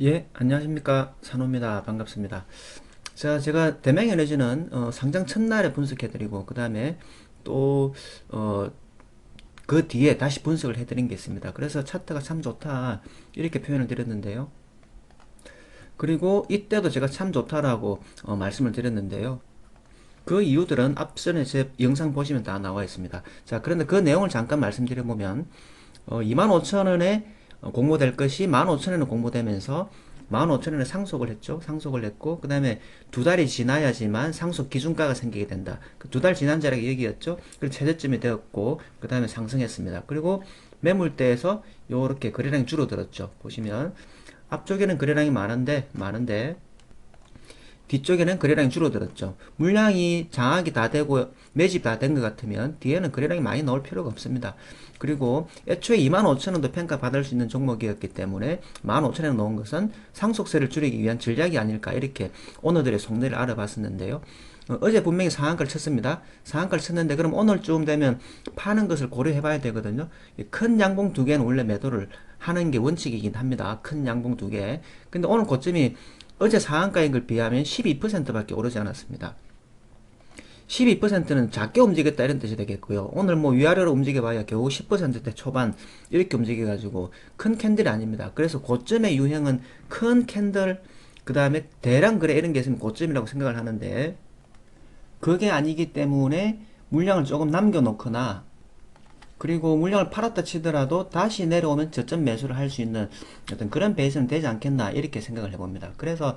예, 안녕하십니까. 산호입니다. 반갑습니다. 자, 제가 대명에너지는 상장 첫날에 분석해드리고, 그 다음에 또, 그 뒤에 다시 분석을 해드린 게 있습니다. 그래서 차트가 참 좋다. 이렇게 표현을 드렸는데요. 그리고 이때도 제가 참 좋다라고 말씀을 드렸는데요. 그 이유들은 앞전에 제 영상 보시면 다 나와 있습니다. 자, 그런데 그 내용을 잠깐 말씀드려보면, 25,000원에 공모될 것이 15,000원에 공모되면서 15,000원에 상속을 했죠. 상속을 했고, 그 다음에 두 달이 지나야지만 상속 기준가가 생기게 된다. 그 두 달 지난 자리가 여기였죠. 그리고 최저점이 되었고, 그 다음에 상승했습니다. 그리고 매물대에서 요렇게 거래량이 줄어들었죠. 보시면 앞쪽에는 거래량이 많은데 뒤쪽에는 거래량이 줄어들었죠. 물량이 장악이 다 되고 매집 다 된 것 같으면 뒤에는 거래량이 많이 나올 필요가 없습니다. 그리고 애초에 25,000원도 평가받을 수 있는 종목이었기 때문에 15,000원에 놓은 것은 상속세를 줄이기 위한 전략이 아닐까, 이렇게 오너들의 속내를 알아봤었는데요. 어제 분명히 상한가를 쳤습니다. 상한가를 쳤는데 그럼 오늘쯤 되면 파는 것을 고려해 봐야 되거든요. 큰 양봉 두 개는 원래 매도를 하는 게 원칙이긴 합니다. 큰 양봉 두 개. 근데 오늘 고점이 어제 상한가인 걸 비하면 12%밖에 오르지 않았습니다. 12%는 작게 움직였다 이런 뜻이 되겠고요. 오늘 뭐 위아래로 움직여봐야 겨우 10%대 초반 이렇게 움직여가지고 큰 캔들이 아닙니다. 그래서 고점의 유형은 큰 캔들, 그 다음에 대량 거래 이런 게 있으면 고점이라고 생각을 하는데, 그게 아니기 때문에 물량을 조금 남겨놓거나, 그리고 물량을 팔았다 치더라도 다시 내려오면 저점 매수를 할 수 있는 어떤 그런 베이스는 되지 않겠나, 이렇게 생각을 해봅니다. 그래서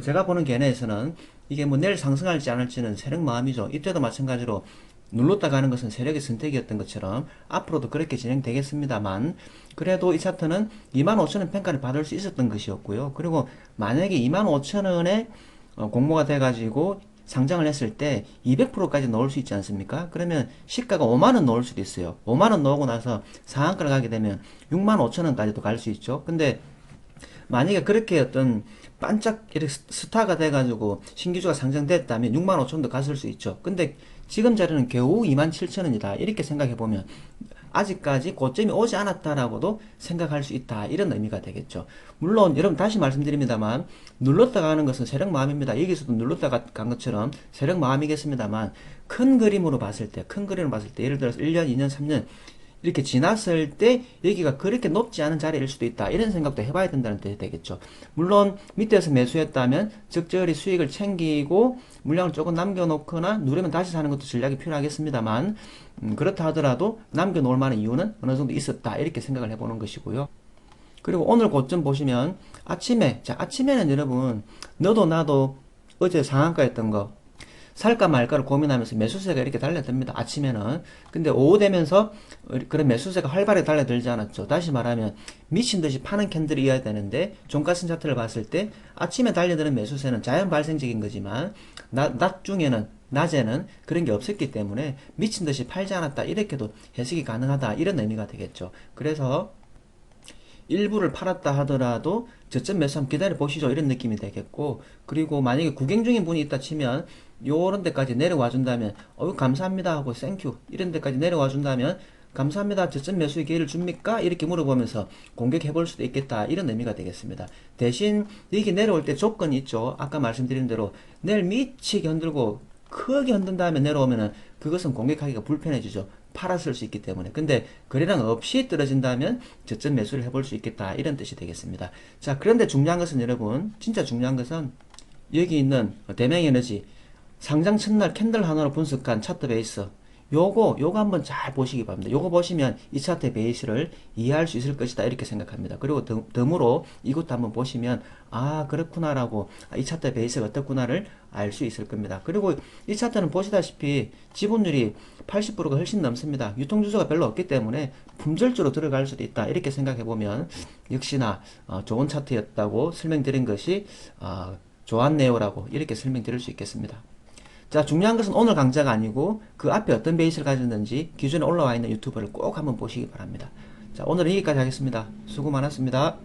제가 보는 견해에서는 이게 뭐 내일 상승할지 안 할지는 세력 마음이죠. 이때도 마찬가지로 눌렀다 가는 것은 세력의 선택이었던 것처럼 앞으로도 그렇게 진행되겠습니다만, 그래도 이 차트는 25,000원 평가를 받을 수 있었던 것이었고요. 그리고 만약에 25,000원에 공모가 돼가지고 상장을 했을 때 200%까지 넣을 수 있지 않습니까? 그러면 시가가 5만원 넣을 수도 있어요. 5만원 넣고 나서 상한가를 가게 되면 6만 5천원까지도 갈 수 있죠. 근데 만약에 그렇게 어떤 반짝 이렇게 스타가 돼가지고 신기주가 상장됐다면 6만 5천원도 갔을 수 있죠. 근데 지금 자리는 겨우 2만 7천원이다. 이렇게 생각해보면 아직까지 고점이 오지 않았다라고도 생각할 수 있다, 이런 의미가 되겠죠. 물론 여러분 다시 말씀드립니다만 눌렀다 가는 것은 세력 마음입니다. 여기서도 눌렀다 간 것처럼 세력 마음이겠습니다만, 큰 그림으로 봤을 때, 예를 들어서 1년, 2년, 3년 이렇게 지났을 때 여기가 그렇게 높지 않은 자리일 수도 있다, 이런 생각도 해봐야 된다는 뜻이 되겠죠. 물론 밑에서 매수했다면 적절히 수익을 챙기고 물량을 조금 남겨놓거나 누르면 다시 사는 것도 전략이 필요하겠습니다만, 그렇다 하더라도 남겨놓을 만한 이유는 어느 정도 있었다, 이렇게 생각을 해보는 것이고요. 그리고 오늘 고점 보시면 아침에는 여러분 너도 나도 어제 상한가였던 거 살까 말까를 고민하면서 매수세가 이렇게 달려듭니다. 아침에는. 근데 오후 되면서 그런 매수세가 활발하게 달려들지 않았죠. 다시 말하면 미친 듯이 파는 캔들이어야 되는데, 종가선 차트를 봤을 때 아침에 달려드는 매수세는 자연 발생적인 거지만 낮에는 그런 게 없었기 때문에 미친 듯이 팔지 않았다, 이렇게도 해석이 가능하다, 이런 의미가 되겠죠. 그래서 일부를 팔았다 하더라도 저점 매수 한번 기다려 보시죠, 이런 느낌이 되겠고, 그리고 만약에 구경 중인 분이 있다 치면 요런 데까지 내려와 준다면 감사합니다 하고 땡큐 이런 데까지 내려와 준다면 감사합니다, 저점 매수의 기회를 줍니까? 이렇게 물어보면서 공격해 볼 수도 있겠다, 이런 의미가 되겠습니다. 대신 이게 내려올 때 조건이 있죠. 아까 말씀드린 대로 내일 미치게 흔들고 크게 흔든 다음에 내려오면은 그것은 공격하기가 불편해지죠. 팔았을 수 있기 때문에. 근데 거래량 없이 떨어진다면 저점 매수를 해볼 수 있겠다, 이런 뜻이 되겠습니다. 자, 그런데 중요한 것은 여러분, 진짜 중요한 것은 여기 있는 대명에너지 상장 첫날 캔들 하나로 분석한 차트 베이스, 요거 한번 잘 보시기 바랍니다. 요거 보시면 이 차트의 베이스를 이해할 수 있을 것이다, 이렇게 생각합니다. 그리고 덤으로 이것도 한번 보시면 그렇구나라고, 이 차트의 베이스가 어떻구나를 알 수 있을 겁니다. 그리고 이 차트는 보시다시피 지분율이 80%가 훨씬 넘습니다. 유통주소가 별로 없기 때문에 품절주로 들어갈 수도 있다, 이렇게 생각해보면 역시나 좋은 차트였다고 설명드린 것이 좋았네요라고 이렇게 설명드릴 수 있겠습니다. 자, 중요한 것은 오늘 강좌가 아니고 그 앞에 어떤 베이스를 가졌는지 기존에 올라와 있는 유튜브를 꼭 한번 보시기 바랍니다. 자, 오늘은 여기까지 하겠습니다. 수고 많았습니다.